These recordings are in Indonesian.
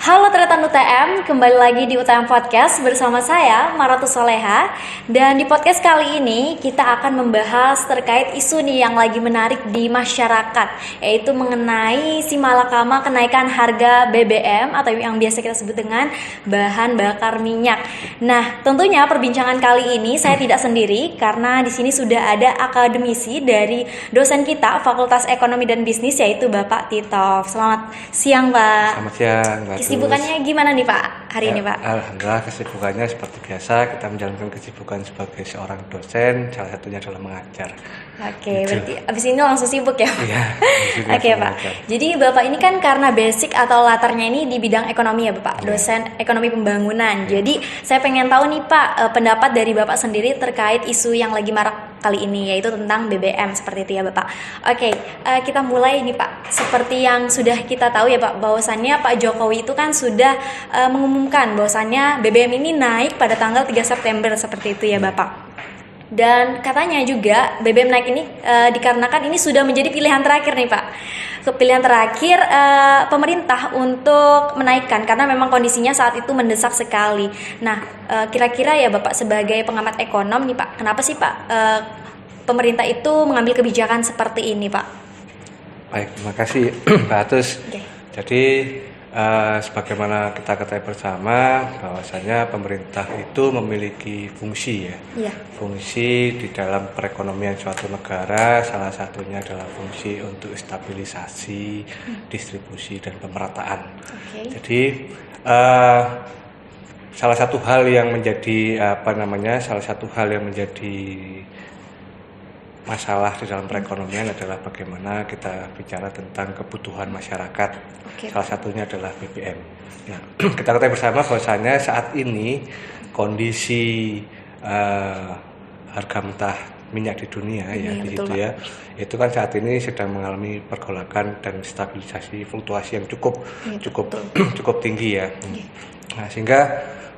Halo Tretan UTM, kembali lagi di UTM Podcast bersama saya Maratu Soleha. Dan di podcast kali ini kita akan membahas terkait isu nih yang lagi menarik di masyarakat, yaitu mengenai si malakama kenaikan harga BBM atau yang biasa kita sebut dengan bahan bakar minyak. Nah, tentunya perbincangan kali ini saya tidak sendiri karena di sini sudah ada akademisi dari dosen kita Fakultas Ekonomi dan Bisnis, yaitu Bapak Titov. Selamat siang, Pak. Selamat siang, Mbak. Kesibukannya gimana nih Pak hari ini Pak? Alhamdulillah kesibukannya seperti biasa, kita menjalankan kesibukan sebagai seorang dosen, salah satunya adalah mengajar. Oke, berarti abis ini langsung sibuk ya? Iya. Oke Pak, jadi Bapak ini kan karena basic atau latarnya ini di bidang ekonomi ya Bapak, dosen ekonomi pembangunan. Jadi saya pengen tahu nih Pak, pendapat dari Bapak sendiri terkait isu yang lagi marak kali ini, yaitu tentang BBM seperti itu ya Bapak. Oke, kita mulai nih Pak. Seperti yang sudah kita tahu ya Pak, bahwasannya Pak Jokowi itu kan sudah mengumumkan bahwasannya BBM ini naik pada tanggal 3 September seperti itu ya Bapak. Dan katanya juga BBM naik ini dikarenakan ini sudah menjadi pilihan terakhir nih Pak. Pilihan terakhir pemerintah untuk menaikkan karena memang kondisinya saat itu mendesak sekali. Nah, kira-kira ya Bapak sebagai pengamat ekonom nih Pak, kenapa sih Pak pemerintah itu mengambil kebijakan seperti ini Pak? Baik, terima kasih Mbak Atus. Okay. Jadi sebagaimana kita ketahui bersama bahwasanya pemerintah itu memiliki fungsi ya. Yeah. Fungsi di dalam perekonomian suatu negara, salah satunya adalah fungsi untuk stabilisasi, distribusi dan pemerataan. Okay. Jadi salah satu hal yang menjadi masalah di dalam perekonomian adalah bagaimana kita bicara tentang kebutuhan masyarakat. Okay. Salah satunya adalah BBM. Nah, kita ketahui bersama bahwasanya saat ini kondisi harga mentah minyak di dunia di situ ya, itu kan saat ini sedang mengalami pergolakan dan stabilisasi fluktuasi yang cukup tinggi ya. Okay. Nah, sehingga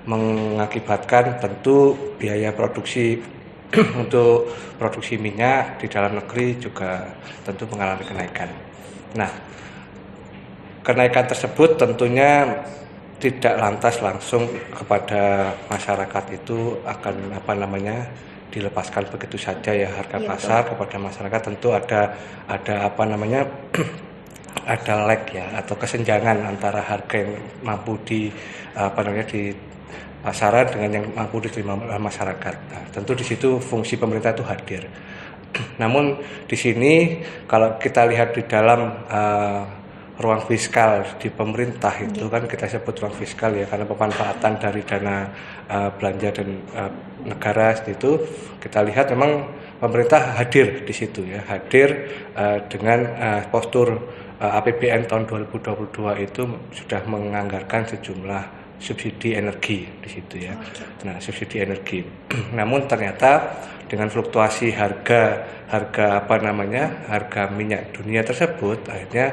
mengakibatkan tentu biaya produksi untuk produksi minyak di dalam negeri juga tentu mengalami kenaikan. Nah, kenaikan tersebut tentunya tidak lantas langsung kepada masyarakat itu akan dilepaskan begitu saja ya harga pasar kepada masyarakat. Tentu ada ada lag ya atau kesenjangan antara harga yang mampu di pasaran dengan yang mampu diterima masyarakat. Nah, tentu di situ fungsi pemerintah itu hadir. Namun di sini kalau kita lihat di dalam ruang fiskal di pemerintah itu kan kita sebut ruang fiskal ya, karena pemanfaatan dari dana belanja dan negara itu kita lihat memang pemerintah hadir di situ ya, hadir dengan postur APBN tahun 2022 itu sudah menganggarkan sejumlah subsidi energi di situ ya. Okay. Nah, subsidi energi. Namun ternyata dengan fluktuasi harga minyak dunia tersebut, akhirnya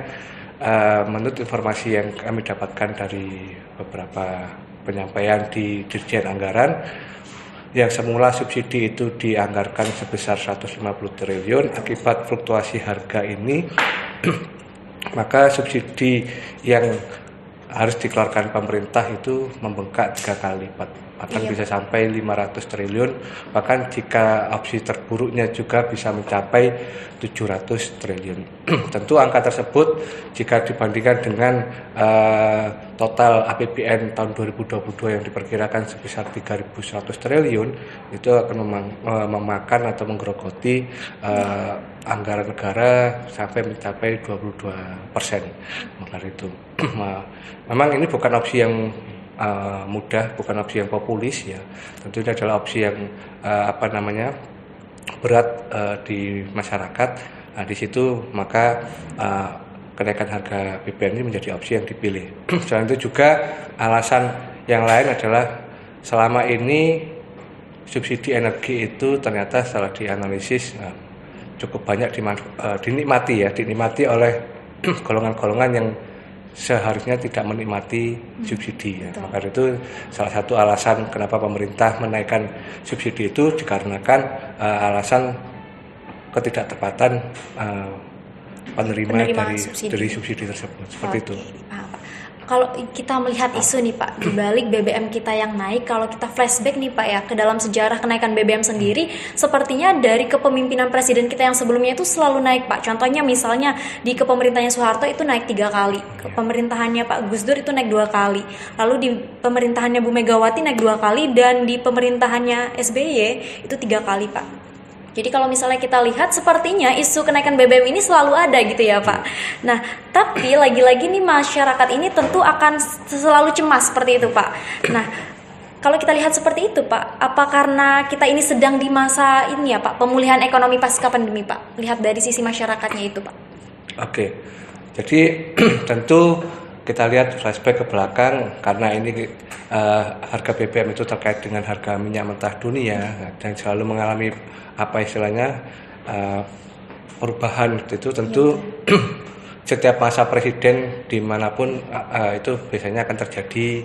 menurut informasi yang kami dapatkan dari beberapa penyampaian di Dirjen Anggaran, yang semula subsidi itu dianggarkan sebesar 150 triliun, akibat fluktuasi harga ini maka subsidi yang harus dikeluarkan pemerintah itu membengkak 3 kali lipat, bahkan bisa sampai 500 triliun, bahkan jika opsi terburuknya juga bisa mencapai 700 triliun. Tentu angka tersebut jika dibandingkan dengan total APBN tahun 2022 yang diperkirakan sebesar 3.100 triliun, itu akan memakan atau menggerogoti anggaran negara sampai mencapai 22%. Maka itu memang ini bukan opsi yang mudah, bukan opsi yang populis ya. Tentu ini adalah opsi yang berat di masyarakat. Nah, di situ maka kenaikan harga BBM ini menjadi opsi yang dipilih. Selain itu juga alasan yang lain adalah selama ini subsidi energi itu ternyata setelah dianalisis cukup banyak dinikmati oleh golongan-golongan yang seharusnya tidak menikmati subsidi ya. Maka itu salah satu alasan kenapa pemerintah menaikkan subsidi itu dikarenakan alasan ketidaktepatan penerima dari subsidi tersebut. Seperti itu. kalau kita melihat isu nih Pak, di balik BBM kita yang naik, kalau kita flashback nih Pak ya, ke dalam sejarah kenaikan BBM sendiri, sepertinya dari kepemimpinan presiden kita yang sebelumnya itu selalu naik Pak. Contohnya misalnya di kepemerintahannya Soeharto itu naik 3 kali, kepemerintahannya Pak Gus Dur itu naik 2 kali, lalu di pemerintahannya Bu Megawati naik 2 kali, dan di pemerintahannya SBY itu 3 kali Pak. Jadi kalau misalnya kita lihat sepertinya isu kenaikan BBM ini selalu ada gitu ya Pak. Nah, tapi lagi-lagi nih masyarakat ini tentu akan selalu cemas seperti itu Pak. Nah, kalau kita lihat seperti itu Pak, apa karena kita ini sedang di masa ini ya Pak, pemulihan ekonomi pasca pandemi Pak? Lihat dari sisi masyarakatnya itu Pak. Oke, jadi tentu kita lihat flashback ke belakang, karena ini harga BBM itu terkait dengan harga minyak mentah dunia dan selalu mengalami apa istilahnya perubahan itu tentu setiap masa presiden dimanapun itu biasanya akan terjadi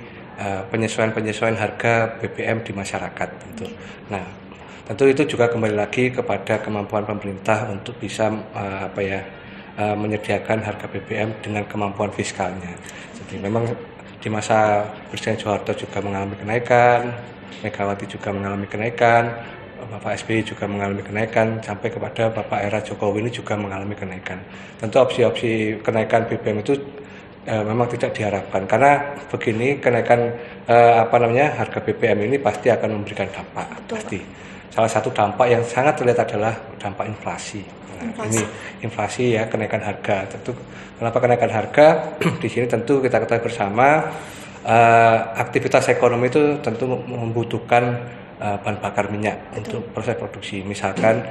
penyesuaian harga BBM di masyarakat tentu. Nah, tentu itu juga kembali lagi kepada kemampuan pemerintah untuk bisa menyediakan harga BBM dengan kemampuan fiskalnya. Jadi memang di masa Presiden Soeharto juga mengalami kenaikan, Megawati juga mengalami kenaikan, Bapak SBY juga mengalami kenaikan, sampai kepada Bapak era Jokowi ini juga mengalami kenaikan. Tentu opsi-opsi kenaikan BBM itu memang tidak diharapkan, karena begini, kenaikan harga BBM ini pasti akan memberikan dampak. Betul. Pasti. Salah satu dampak yang sangat terlihat adalah dampak inflasi. Nah, ini inflasi ya, kenaikan harga. Tentu kenapa kenaikan harga? Di sini tentu kita ketahui bersama, aktivitas ekonomi itu tentu membutuhkan bahan bakar minyak. Betul. Untuk proses produksi. Misalkan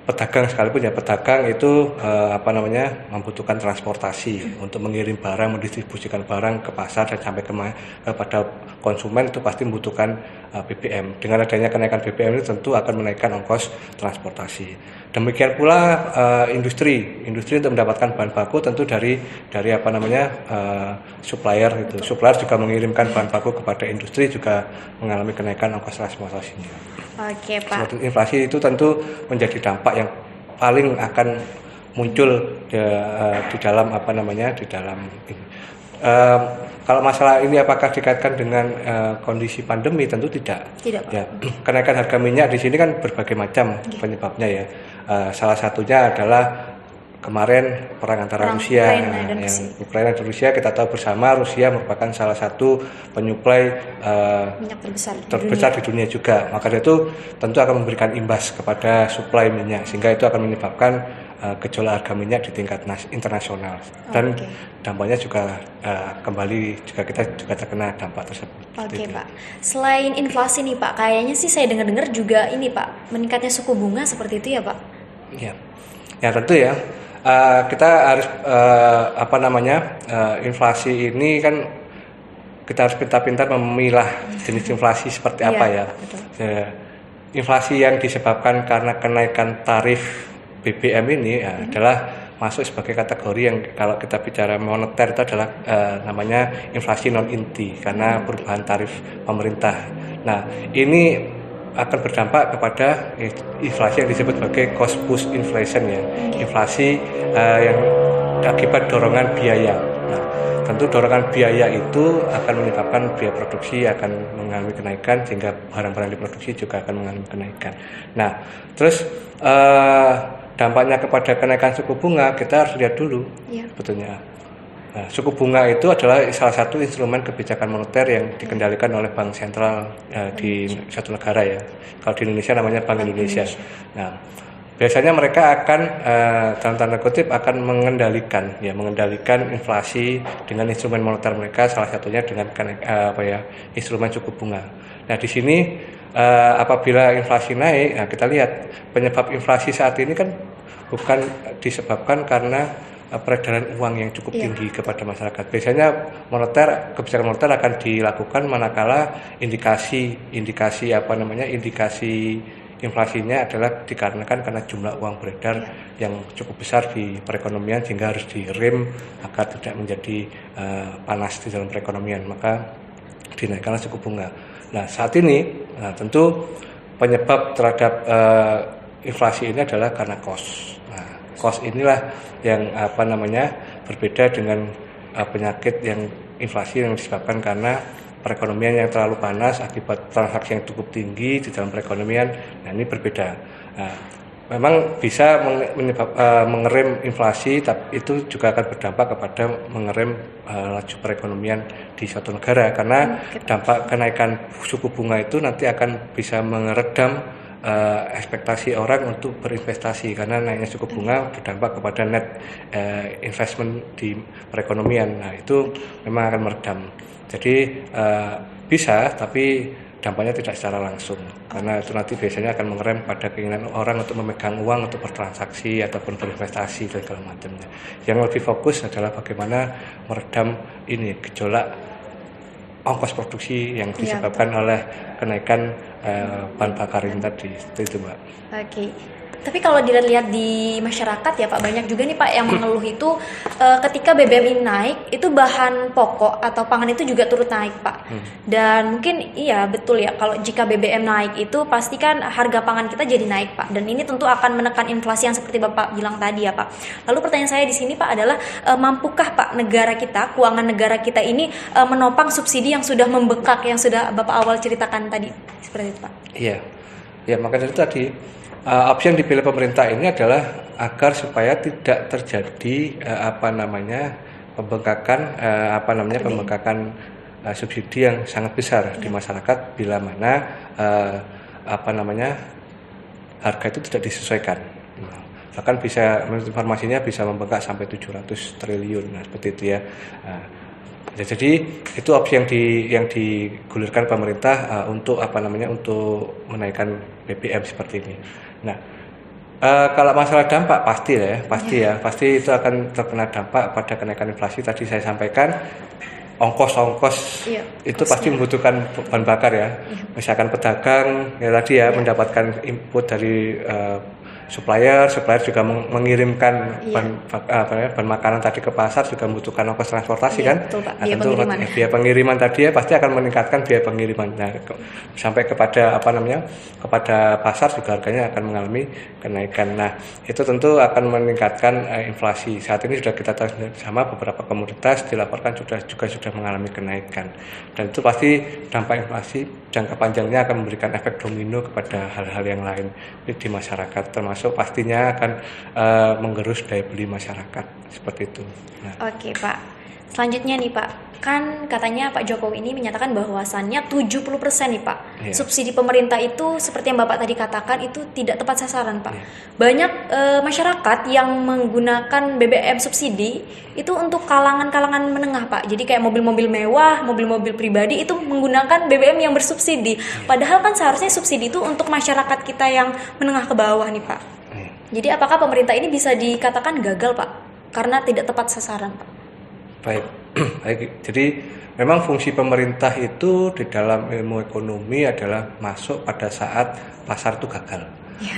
pedagang sekalipun ya, pedagang itu membutuhkan transportasi untuk mengirim barang, mendistribusikan barang ke pasar dan sampai kepada konsumen, itu pasti membutuhkan BBM. Dengan adanya kenaikan BBM itu tentu akan menaikkan ongkos transportasi. Demikian pula industri untuk mendapatkan bahan baku tentu dari supplier itu. Supplier juga mengirimkan bahan baku kepada industri, juga mengalami kenaikan ongkos transportasinya. Oke Pak. Inflasi itu tentu menjadi dampak yang paling akan muncul di dalam ini. Kalau masalah ini apakah dikaitkan dengan kondisi pandemi? Tentu tidak. Tidak Pak. Ya, kenaikan harga minyak di sini kan berbagai macam penyebabnya ya. Salah satunya adalah kemarin perang antara Rusia Ukraina dan Rusia. Kita tahu bersama Rusia merupakan salah satu penyuplai minyak terbesar di dunia juga. Maka itu tentu akan memberikan imbas kepada suplai minyak, sehingga itu akan menyebabkan gejolak harga minyak di tingkat internasional. Dan dampaknya juga kita juga terkena dampak tersebut. Oke Pak. Selain inflasi nih Pak, kayaknya sih saya dengar juga ini Pak, meningkatnya suku bunga seperti itu ya Pak? Iya. Ya tentu ya. Kita harus inflasi ini kan kita harus pintar-pintar memilah jenis inflasi seperti apa ya. Inflasi yang disebabkan karena kenaikan tarif BBM ini adalah masuk sebagai kategori yang kalau kita bicara moneter itu adalah namanya inflasi non inti karena perubahan tarif pemerintah. Nah, ini akan berdampak kepada inflasi yang disebut sebagai cost push inflation ya, inflasi yang akibat dorongan biaya. Nah, tentu dorongan biaya itu akan menyebabkan biaya produksi akan mengalami kenaikan, sehingga barang-barang diproduksi juga akan mengalami kenaikan. Nah, terus dampaknya kepada kenaikan suku bunga kita harus lihat dulu sebetulnya. Nah, suku bunga itu adalah salah satu instrumen kebijakan moneter yang dikendalikan oleh bank sentral di satu negara ya. Kalau di Indonesia namanya Bank Indonesia. Nah, biasanya mereka akan dalam tanda kutip akan mengendalikan inflasi dengan instrumen moneter mereka, salah satunya dengan instrumen suku bunga. Nah, di sini apabila inflasi naik, kita lihat penyebab inflasi saat ini kan bukan disebabkan karena peredaran uang yang cukup tinggi kepada masyarakat. Biasanya kebijakan moneter akan dilakukan manakala indikasi inflasinya adalah dikarenakan karena jumlah uang beredar yang cukup besar di perekonomian, sehingga harus direm agar tidak menjadi panas di dalam perekonomian, maka dinaikkanlah suku bunga. Nah, saat ini tentu penyebab terhadap inflasi ini adalah karena cost. Nah, cost inilah yang berbeda dengan penyakit yang inflasi yang disebabkan karena perekonomian yang terlalu panas akibat transaksi yang cukup tinggi di dalam perekonomian. Nah, ini berbeda. Nah, memang bisa mengerem inflasi, tapi itu juga akan berdampak kepada mengerem laju perekonomian di suatu negara, karena dampak kenaikan suku bunga itu nanti akan bisa meredam ekspektasi orang untuk berinvestasi, karena naiknya suku bunga berdampak kepada net investment di perekonomian. Nah, itu memang akan meredam. Jadi bisa, tapi dampaknya tidak secara langsung, karena itu nanti biasanya akan mengerem pada keinginan orang untuk memegang uang untuk bertransaksi ataupun berinvestasi dan segala macamnya. Yang lebih fokus adalah bagaimana meredam ini gejolak ongkos produksi yang disebabkan oleh kenaikan bahan bakar ini tadi. Itu Mbak. Oke. Tapi kalau dilihat di masyarakat ya Pak, banyak juga nih Pak yang mengeluh itu ketika BBM ini naik, itu bahan pokok atau pangan itu juga turut naik Pak. Dan mungkin iya betul ya, kalau jika BBM naik itu pastikan harga pangan kita jadi naik Pak. Dan ini tentu akan menekan inflasi yang seperti Bapak bilang tadi ya Pak. Lalu pertanyaan saya di sini Pak adalah mampukah Pak negara kita, keuangan negara kita ini menopang subsidi yang sudah membengkak, yang sudah Bapak awal ceritakan tadi, seperti itu Pak? Iya, ya makanya itu tadi. Opsi yang dipilih pemerintah ini adalah agar supaya tidak terjadi pembengkakan subsidi yang sangat besar di masyarakat bila mana harga itu tidak disesuaikan. Bahkan bisa, menurut informasinya bisa membengkak sampai 700 triliun, nah, seperti itu ya. Ya, jadi itu opsi yang digulirkan pemerintah untuk untuk menaikkan BBM seperti ini. Nah, kalau masalah dampak pasti itu akan terkena dampak pada kenaikan inflasi. Tadi saya sampaikan ongkos itu pasti membutuhkan bahan bakar ya. Misalkan pedagang ya tadi mendapatkan input dari supplier juga mengirimkan bahan makanan tadi ke pasar, juga membutuhkan ongkos transportasi kan. Betul, Pak. Biaya pengiriman tadi pasti akan meningkatkan biaya pengiriman. Nah, sampai kepada kepada pasar juga harganya akan mengalami kenaikan. Nah, itu tentu akan meningkatkan inflasi. Saat ini sudah kita tahu sama beberapa komoditas dilaporkan juga sudah mengalami kenaikan. Dan itu pasti dampak inflasi jangka panjangnya akan memberikan efek domino kepada hal-hal yang lain di masyarakat, termasuk pastinya akan menggerus daya beli masyarakat seperti itu. Nah. Oke Pak, selanjutnya nih Pak, kan katanya Pak Jokowi ini menyatakan bahwasannya 70% nih Pak, subsidi pemerintah itu seperti yang Bapak tadi katakan itu tidak tepat sasaran Pak. Banyak masyarakat yang menggunakan BBM subsidi itu untuk kalangan-kalangan menengah Pak. Jadi kayak mobil-mobil mewah, mobil-mobil pribadi itu menggunakan BBM yang bersubsidi. Padahal kan seharusnya subsidi itu untuk masyarakat kita yang menengah ke bawah nih Pak. Jadi apakah pemerintah ini bisa dikatakan gagal Pak? Karena tidak tepat sasaran Pak. Baik. Jadi memang fungsi pemerintah itu di dalam ilmu ekonomi adalah masuk pada saat pasar itu gagal.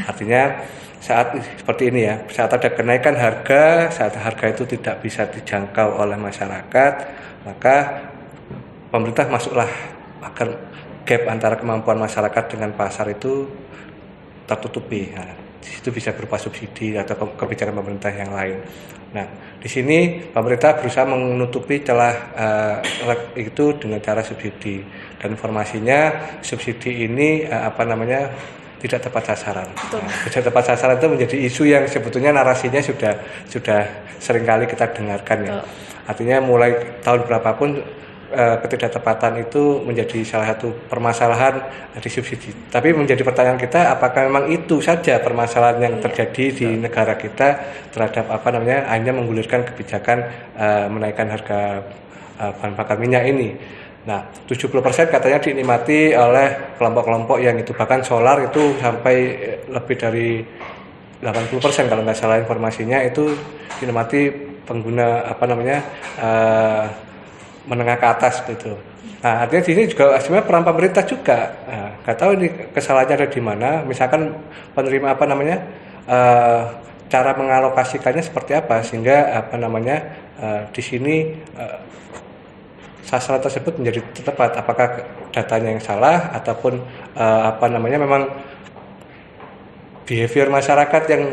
Artinya saat seperti ini ya, saat ada kenaikan harga, saat harga itu tidak bisa dijangkau oleh masyarakat, maka pemerintah masuklah agar gap antara kemampuan masyarakat dengan pasar itu tertutupi. Nah, itu bisa berupa subsidi atau kebijakan pemerintah yang lain. Nah, di sini pemerintah berusaha menutupi celah itu dengan cara subsidi. Dan informasinya subsidi ini tidak tepat sasaran. Tidak tepat sasaran itu menjadi isu yang sebetulnya narasinya sudah seringkali kita dengarkan ya. Artinya mulai tahun berapapun ketidaktepatan itu menjadi salah satu permasalahan di subsidi. Tapi menjadi pertanyaan kita, apakah memang itu saja permasalahan yang terjadi di negara kita terhadap hanya menggulirkan kebijakan menaikkan harga bahan bakar minyak ini. Nah, 70% katanya dinikmati oleh kelompok-kelompok yang itu, bahkan solar itu sampai lebih dari 80% kalau nggak salah informasinya, itu dinikmati pengguna menengah ke atas gitu. Nah, artinya di sini juga sebenarnya peran pemerintah juga. Nah, nggak tahu ini kesalahannya ada di mana. Misalkan penerima cara mengalokasikannya seperti apa sehingga di sini sasaran tersebut menjadi tepat. Apakah datanya yang salah ataupun memang behavior masyarakat yang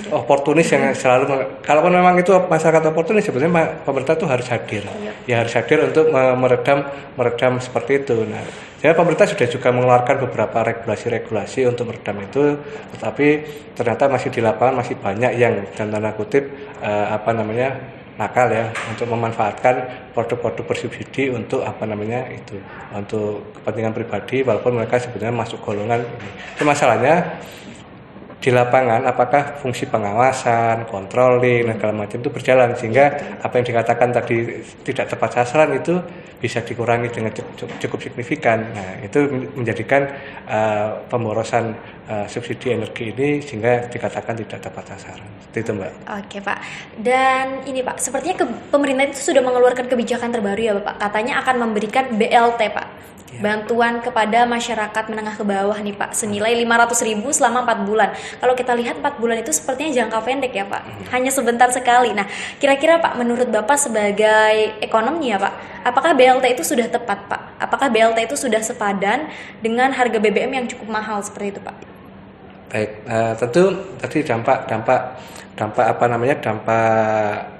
oportunis yang selalu kalaupun memang itu masyarakat oportunis, sebenarnya pemerintah itu harus hadir. Ya harus hadir untuk meredam seperti itu. Nah, jadi pemerintah sudah juga mengeluarkan beberapa regulasi-regulasi untuk meredam itu, tetapi ternyata masih di lapangan masih banyak yang dalam tanda kutip nakal ya, untuk memanfaatkan produk-produk bersubsidi untuk untuk kepentingan pribadi, walaupun mereka sebenarnya masuk golongan ini. Itu masalahnya di lapangan, apakah fungsi pengawasan, controlling, dan segala macam itu berjalan, sehingga apa yang dikatakan tadi tidak tepat sasaran itu bisa dikurangi dengan cukup signifikan. Nah, itu menjadikan pemborosan subsidi energi ini sehingga dikatakan tidak tepat sasaran. Seperti itu, Mbak. Oke, Pak. Dan ini, Pak, sepertinya pemerintah itu sudah mengeluarkan kebijakan terbaru ya, Bapak. Katanya akan memberikan BLT, Pak. Bantuan kepada masyarakat menengah ke bawah nih, Pak, senilai 500.000 selama 4 bulan. Kalau kita lihat 4 bulan itu sepertinya jangka pendek ya, Pak, hanya sebentar sekali. Nah, kira-kira Pak, menurut Bapak sebagai ekonomnya, Pak, apakah BLT itu sudah tepat, Pak? Apakah BLT itu sudah sepadan dengan harga BBM yang cukup mahal seperti itu, Pak? Baik, tentu tadi dampak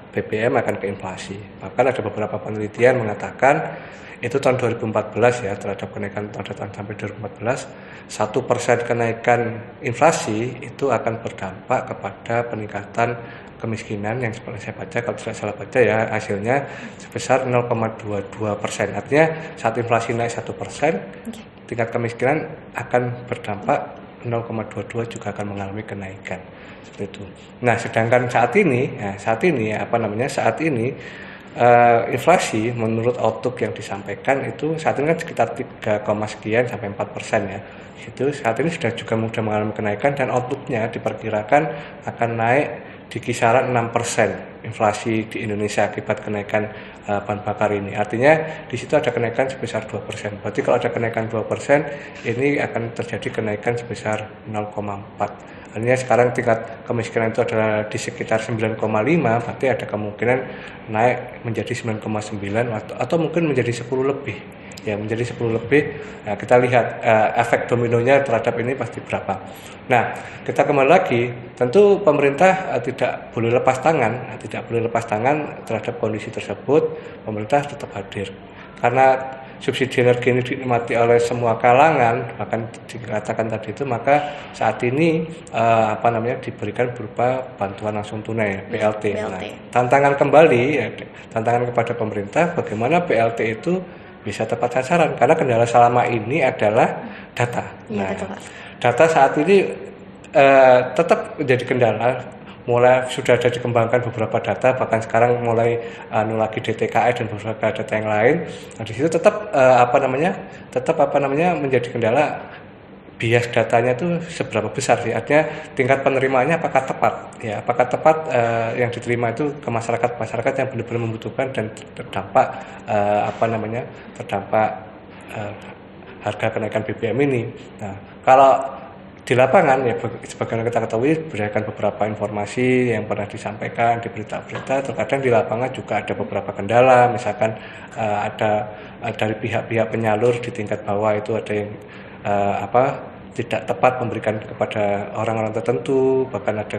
BBM akan ke inflasi. Bahkan ada beberapa penelitian mengatakan itu tahun 2014 ya, terhadap kenaikan tahun sampai 2014, 1% kenaikan inflasi itu akan berdampak kepada peningkatan kemiskinan yang seperti saya baca, kalau tidak salah baca ya, hasilnya sebesar 0,22%. Artinya saat inflasi naik 1%, tingkat kemiskinan akan berdampak 0,22 juga akan mengalami kenaikan seperti itu. Nah, sedangkan saat ini inflasi menurut outlook yang disampaikan itu saat ini kan sekitar 3, sekian sampai 4% ya. Itu saat ini sudah mengalami kenaikan, dan outlooknya diperkirakan akan naik di kisaran 6% inflasi di Indonesia akibat kenaikan bahan bakar ini. Artinya di situ ada kenaikan sebesar 2%. Berarti kalau ada kenaikan 2%, ini akan terjadi kenaikan sebesar 0,4. Artinya sekarang tingkat kemiskinan itu adalah di sekitar 9,5, berarti ada kemungkinan naik menjadi 9,9 atau mungkin menjadi 10 lebih. Ya, menjadi 10 lebih. Nah, kita lihat efek dominonya terhadap ini pasti berapa. Nah, kita kembali lagi, tentu pemerintah tidak boleh lepas tangan terhadap kondisi tersebut. Pemerintah tetap hadir. Karena subsidi energi ini dinikmati oleh semua kalangan, bahkan dikatakan tadi itu, maka saat ini diberikan berupa bantuan langsung tunai BLT. Nah, tantangan kepada pemerintah bagaimana BLT itu bisa tepat sasaran, karena kendala selama ini adalah data. Data saat ini tetap menjadi kendala. Mulai sudah ada dikembangkan beberapa data, bahkan sekarang mulai lagi DTKS dan beberapa data yang lain. Nah, di situ tetap menjadi kendala, bias datanya itu seberapa besar sih, artinya tingkat penerimaannya apakah tepat ya, yang diterima itu ke masyarakat yang benar-benar membutuhkan dan terdampak harga kenaikan BBM ini. Nah, kalau di lapangan ya, sebagaimana kita ketahui berdasarkan beberapa informasi yang pernah disampaikan di berita-berita, terkadang di lapangan juga ada beberapa kendala, misalkan ada dari pihak-pihak penyalur di tingkat bawah itu ada yang tidak tepat memberikan kepada orang-orang tertentu, bahkan ada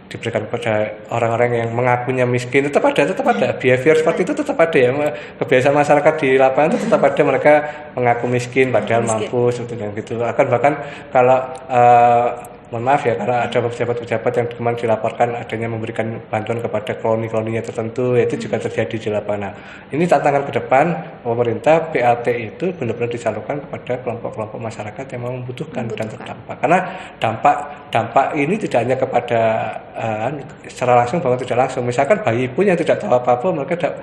diberikan kepada orang-orang yang mengakunya miskin. Tetap ada behavior seperti itu, tetap ada ya, kebiasaan masyarakat di lapangan itu tetap ada, mereka mengaku miskin padahal mampu seperti itu. Bahkan kalau mohon maaf ya, karena ada pejabat-pejabat yang kemarin dilaporkan adanya memberikan bantuan kepada kloni-kloninya tertentu, itu juga terjadi di lapangan. Ini tantangan ke depan pemerintah, BLT itu benar-benar disalurkan kepada kelompok-kelompok masyarakat yang membutuhkan dan terdampak. Karena dampak ini tidak hanya kepada secara langsung, bahkan tidak langsung. Misalkan bayi pun yang tidak tahu apa-apa, mereka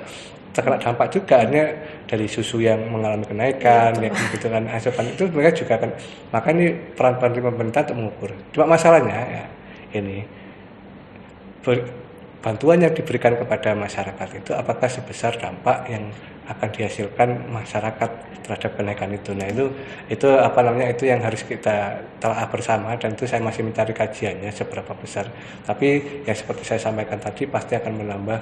terkena dampak juga, artinya dari susu yang mengalami kenaikan, gitu kan, asupan itu mereka juga akan. Maka ini peran pemerintah untuk mengukur. Cuma masalahnya ya, ini bantuan yang diberikan kepada masyarakat itu apakah sebesar dampak yang akan dihasilkan masyarakat terhadap kenaikan itu. Nah, itu itu yang harus kita telah bersama, dan itu saya masih mencari kajiannya seberapa besar. Tapi yang seperti saya sampaikan tadi pasti akan menambah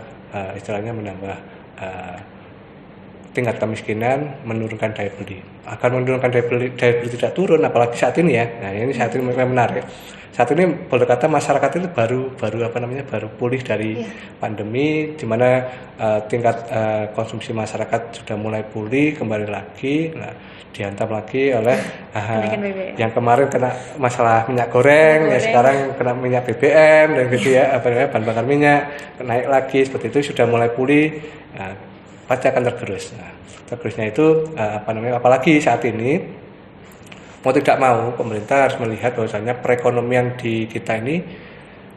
tingkat kemiskinan, menurunkan daya beli. Akan menurunkan daya beli tidak turun, apalagi saat ini ya. Nah ini saat ini memang menarik. Saat ini boleh kata masyarakat itu baru pulih dari pandemi, di mana tingkat konsumsi masyarakat sudah mulai pulih kembali lagi. Nah, dihantam lagi oleh yang kemarin kena masalah minyak goreng, ya sekarang kena minyak BBM dan gitu ya, bahan bakar minyak naik lagi, seperti itu sudah mulai pulih. Nah, pasti akan tergerus. Nah, tergerusnya itu apalagi saat ini mau tidak mau pemerintah harus melihat bahwasanya perekonomian di kita ini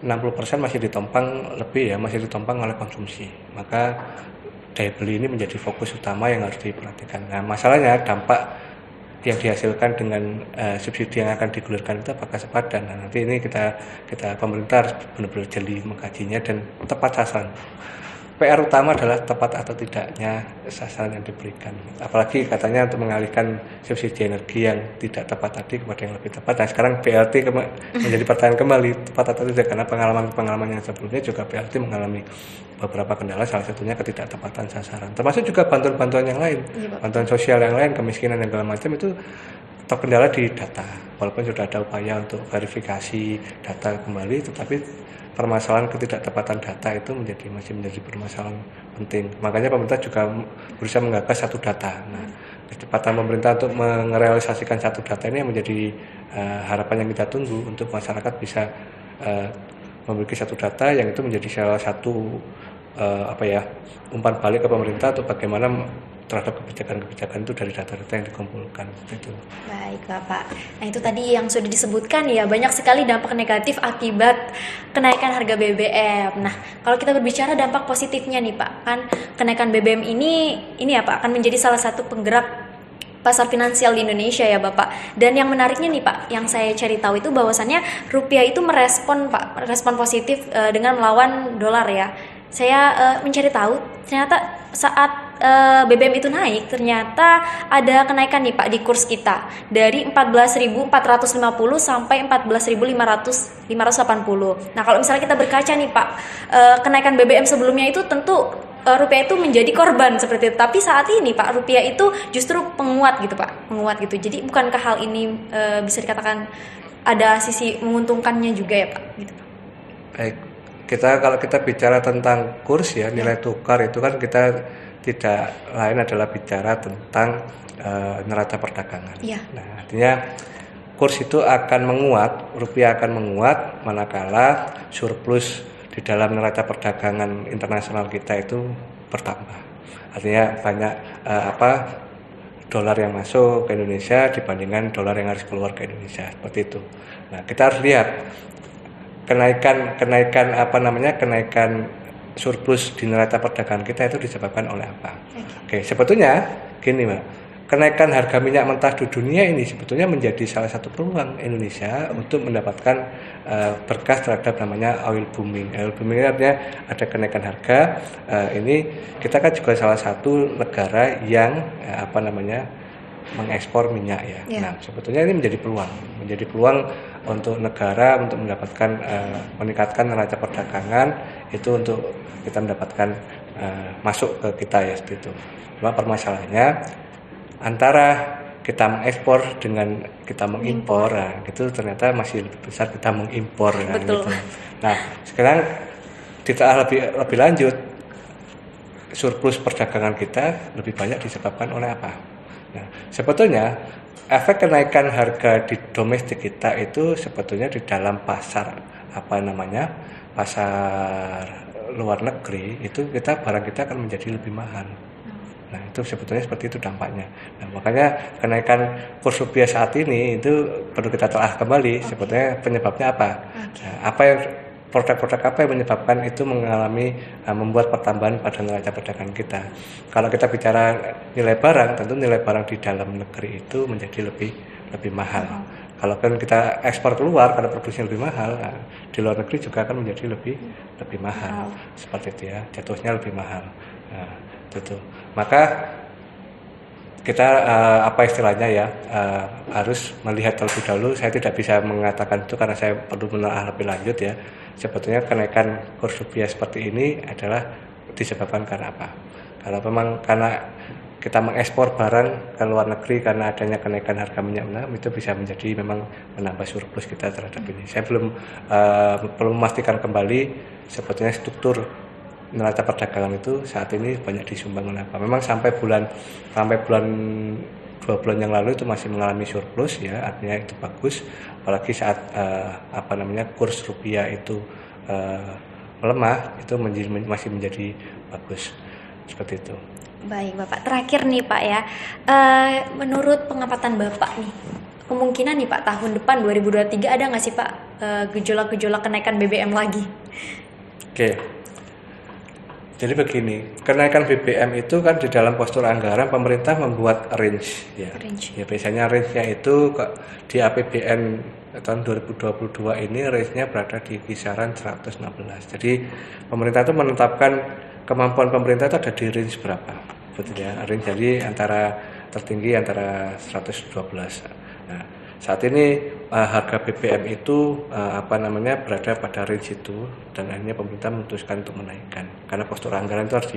60% masih ditopang oleh konsumsi. Maka daya beli ini menjadi fokus utama yang harus diperhatikan. Nah, masalahnya dampak yang dihasilkan dengan subsidi yang akan digulirkan itu apakah sepadan. Nah, nanti ini kita pemerintah harus benar-benar jeli mengkajinya dan tepat sasaran. PR utama adalah tepat atau tidaknya sasaran yang diberikan. Apalagi katanya untuk mengalihkan subsidi energi yang tidak tepat tadi kepada yang lebih tepat. Nah sekarang BLT menjadi pertanyaan kembali, tepat atau tidak, karena pengalaman yang sebelumnya juga BLT mengalami beberapa kendala, salah satunya ketidaktepatan sasaran. Termasuk juga bantuan-bantuan yang lain, bantuan sosial yang lain, kemiskinan dan segala macam itu terkendala di data. Walaupun sudah ada upaya untuk verifikasi data kembali, tetapi permasalahan ketidaktepatan data itu masih menjadi permasalahan penting. Makanya pemerintah juga berusaha menggagas satu data. Nah, kecepatan pemerintah untuk merealisasikan satu data ini yang menjadi harapan yang kita tunggu untuk masyarakat bisa memiliki satu data yang itu menjadi salah satu umpan balik ke pemerintah untuk bagaimana terhadap kebijakan-kebijakan itu dari data-data yang dikumpulkan itu. Baik Bapak. Nah itu tadi yang sudah disebutkan ya, banyak sekali dampak negatif akibat kenaikan harga BBM. Nah kalau kita berbicara dampak positifnya nih Pak, kan kenaikan BBM ini ya Pak akan menjadi salah satu penggerak pasar finansial di Indonesia ya Bapak. Dan yang menariknya nih Pak, yang saya cari tahu itu bahwasannya rupiah itu merespon positif dengan melawan dolar ya. Saya mencari tahu ternyata saat BBM itu naik, ternyata ada kenaikan nih Pak di kurs kita dari 14.450 sampai 14.580. Nah kalau misalnya kita berkaca nih Pak, kenaikan BBM sebelumnya itu tentu rupiah itu menjadi korban seperti itu. Tapi saat ini Pak, rupiah itu justru penguat gitu Pak, Jadi bukankah hal ini bisa dikatakan ada sisi menguntungkannya juga ya Pak? Gitu. Baik, kalau kita bicara tentang kurs ya, nilai tukar itu kan kita tidak lain adalah bicara tentang neraca perdagangan. Nah, artinya kurs itu akan menguat, rupiah akan menguat manakala surplus di dalam neraca perdagangan internasional kita itu bertambah. Artinya banyak dolar yang masuk ke Indonesia dibandingkan dolar yang harus keluar ke Indonesia, seperti itu. Nah, kita harus lihat kenaikan surplus di neraca perdagangan kita itu disebabkan oleh apa? Oke, sebetulnya gini Mbak, kenaikan harga minyak mentah di dunia ini sebetulnya menjadi salah satu peluang Indonesia untuk mendapatkan berkah terhadap namanya oil booming. Oil booming ini artinya ada kenaikan harga. Ini kita kan juga salah satu negara yang mengekspor minyak ya. Nah, sebetulnya ini menjadi peluang untuk negara untuk mendapatkan meningkatkan neraca perdagangan itu untuk kita mendapatkan masuk ke kita ya seperti itu. Cuma permasalahannya antara kita mengekspor dengan kita mengimpor, nah, itu ternyata masih lebih besar kita mengimpor kan, gitu. Nah, sekarang kita lebih lanjut, surplus perdagangan kita lebih banyak disebabkan oleh apa? Nah, sebetulnya efek kenaikan harga di domestik kita itu sebetulnya di dalam pasar luar negeri itu barang kita akan menjadi lebih mahal. Nah itu sebetulnya seperti itu dampaknya. Nah makanya kenaikan kurs rupiah saat ini itu perlu kita telah kembali sebetulnya penyebabnya apa? Nah, produk-produk apa yang menyebabkan itu membuat pertambahan pada neraca perdagangan kita. Kalau kita bicara nilai barang, tentu nilai barang di dalam negeri itu menjadi lebih mahal. Kalau kan kita ekspor keluar karena produksinya lebih mahal, nah, di luar negeri juga akan menjadi lebih mahal. Seperti itu ya, jatuhnya lebih mahal. Nah, itu. Maka kita harus melihat terlebih dahulu. Saya tidak bisa mengatakan itu karena saya perlu menelaah lebih lanjut ya. Sebetulnya kenaikan kurs rupiah seperti ini adalah disebabkan karena apa? Kalau memang karena kita mengekspor barang ke luar negeri karena adanya kenaikan harga minyak itu bisa menjadi memang menambah surplus kita terhadap ini. Saya belum memastikan kembali sebetulnya struktur neraca perdagangan itu saat ini banyak disumbang kenapa. Memang sampai bulan 2 bulan yang lalu itu masih mengalami surplus ya, artinya itu bagus. Apalagi saat kurs rupiah itu melemah, itu masih menjadi bagus seperti itu. Baik Bapak, terakhir nih Pak ya, menurut pengamatan Bapak nih, kemungkinan nih Pak tahun depan 2023 ada nggak sih Pak gejolak-gejolak kenaikan BBM lagi? Oke. Jadi begini, kenaikan BBM itu kan di dalam postur anggaran pemerintah membuat range ya. Ya biasanya range-nya itu di APBN tahun 2022 ini range-nya berada di kisaran 116. Jadi pemerintah itu menetapkan kemampuan pemerintah itu ada di range berapa. Betul ya, range jadi antara tertinggi antara 112. Nah, saat ini harga BBM itu berada pada range itu dan akhirnya pemerintah memutuskan untuk menaikkan karena postur anggaran itu harus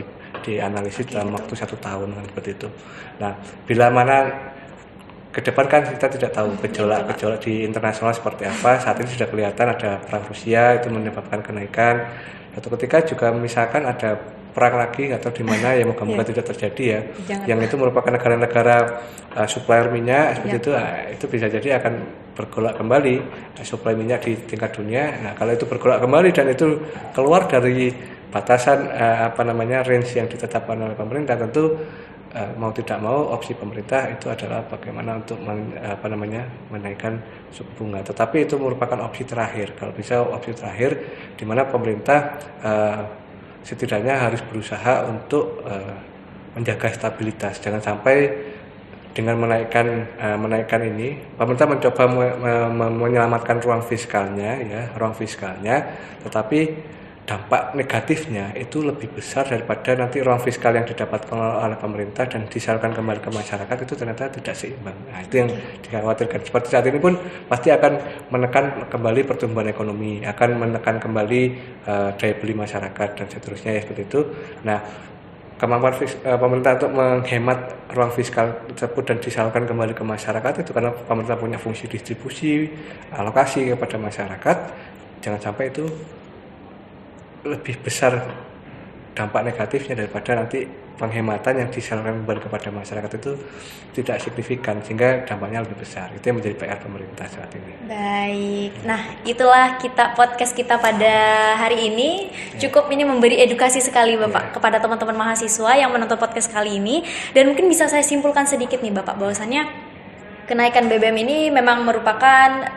dianalisis dalam waktu 1 tahun kan seperti itu. Nah, bila mana ke depan kan kita tidak tahu gejolak di internasional seperti apa. Saat ini sudah kelihatan ada perang Rusia itu menyebabkan kenaikan. Suatu ketika juga misalkan ada perang lagi atau di mana yang moga-moga tidak terjadi ya. Yang itu merupakan negara-negara supplier minyak seperti itu bisa jadi akan bergolak kembali suplai minyak di tingkat dunia. Nah, kalau itu bergolak kembali dan itu keluar dari batasan range yang ditetapkan oleh pemerintah, tentu mau tidak mau opsi pemerintah itu adalah bagaimana untuk menaikkan suku bunga. Tetapi itu merupakan opsi terakhir. Kalau bisa opsi terakhir di mana pemerintah setidaknya harus berusaha untuk menjaga stabilitas. Jangan sampai dengan menaikkan ini, pemerintah mencoba menyelamatkan ruang fiskalnya, tetapi dampak negatifnya itu lebih besar daripada nanti ruang fiskal yang didapatkan oleh pemerintah dan disalurkan kembali ke masyarakat itu ternyata tidak seimbang. Nah, itu yang dikhawatirkan. Seperti saat ini pun pasti akan menekan kembali pertumbuhan ekonomi, akan menekan kembali daya beli masyarakat dan seterusnya ya seperti itu. Nah, kemampuan pemerintah untuk menghemat ruang fiskal tersebut dan disalurkan kembali ke masyarakat itu karena pemerintah punya fungsi distribusi, alokasi kepada masyarakat. Jangan sampai itu lebih besar dampak negatifnya daripada nanti penghematan yang disalurkan kembali kepada masyarakat itu tidak signifikan sehingga dampaknya lebih besar. Itu yang menjadi PR pemerintah saat ini. Baik, nah itulah podcast kita pada hari ini. Cukup ini memberi edukasi sekali Bapak kepada teman-teman mahasiswa yang menonton podcast kali ini. Dan mungkin bisa saya simpulkan sedikit nih Bapak, bahwasannya kenaikan BBM ini memang merupakan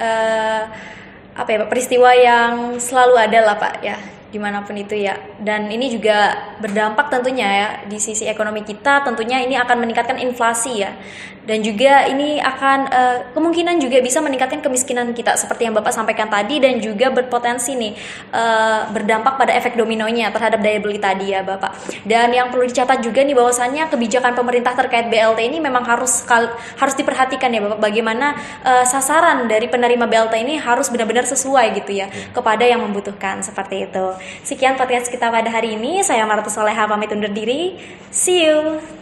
peristiwa yang selalu ada lah Pak ya, dimanapun itu ya. Dan ini juga berdampak tentunya ya di sisi ekonomi kita, tentunya ini akan meningkatkan inflasi ya, dan juga ini akan kemungkinan juga bisa meningkatkan kemiskinan kita seperti yang Bapak sampaikan tadi, dan juga berpotensi nih berdampak pada efek dominonya terhadap daya beli tadi ya Bapak. Dan yang perlu dicatat juga nih bahwasannya kebijakan pemerintah terkait BLT ini memang harus diperhatikan ya Bapak, bagaimana sasaran dari penerima BLT ini harus benar-benar sesuai gitu ya kepada yang membutuhkan, seperti itu. Sekian podcast kita pada hari ini. Saya Marta Soleha pamit undur diri. See you.